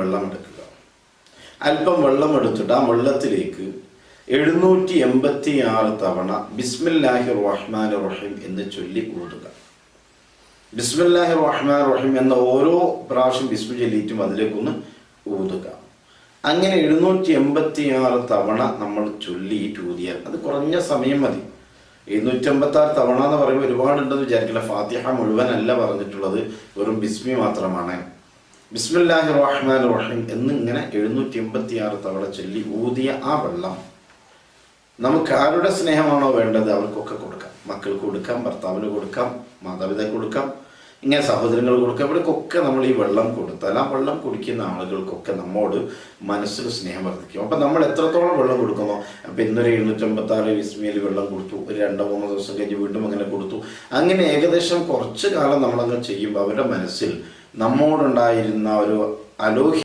വെള്ളം എടുക്കുക. അല്പം വെള്ളം എടുത്തിട്ട് ആ വെള്ളത്തിലേക്ക് 786 തവണ ബിസ്മില്ലാഹിർ റഹ്മാനിർ റഹീം എന്ന് ചൊല്ലി ഊതുക. ബിസ്മില്ലാഹിർ റഹ്മാനിർ റഹീം എന്ന ഓരോ പ്രാവശ്യം ബിസ്മി ചൊല്ലിയിട്ടും അതിലേക്കൊന്ന് ഊതുക. അങ്ങനെ 786 തവണ നമ്മൾ ചൊല്ലിയിട്ട് ഊതിയാൽ അത് കുറഞ്ഞ സമയം മതി. 786 തവണ എന്ന് പറയുമ്പോൾ ഒരുപാടുണ്ടെന്ന് വിചാരിക്കില്ല. ഫാത്തിഹ മുഴുവനല്ല പറഞ്ഞിട്ടുള്ളത്, വെറും ബിസ്മി മാത്രമാണ്. ബിസ്മില്ലാഹിർ റഹ്മാനിർ റഹീം എന്നിങ്ങനെ 786 തവണ ചൊല്ലി ഊതിയ ആ വെള്ളം നമുക്ക് ആരുടെ സ്നേഹമാണോ വേണ്ടത് അവർക്കൊക്കെ കൊടുക്കാം. മക്കൾക്ക് കൊടുക്കാം, ഭർത്താവിന് കൊടുക്കാം, മാതാപിതാക്കൾ കൊടുക്കാം, ഇങ്ങനെ സഹോദരങ്ങൾ കൊടുക്കാം. ഇവർക്കൊക്കെ നമ്മൾ ഈ വെള്ളം കൊടുത്താൽ ആ വെള്ളം കുടിക്കുന്ന ആളുകൾക്കൊക്കെ നമ്മോട് മനസ്സിൽ സ്നേഹം വർദ്ധിക്കും. അപ്പം നമ്മൾ എത്രത്തോളം വെള്ളം കൊടുക്കുന്നോ, അപ്പം ഇന്നൊരു 756 ബിസ്മിയിൽ വെള്ളം കൊടുത്തു, ഒരു 2-3 ദിവസം കഴിഞ്ഞ് വീണ്ടും അങ്ങനെ കൊടുത്തു, അങ്ങനെ ഏകദേശം കുറച്ച് കാലം നമ്മളങ്ങ് ചെയ്യുമ്പോൾ അവരുടെ മനസ്സിൽ നമ്മോടുണ്ടായിരുന്ന ഒരു അലോഹ്യ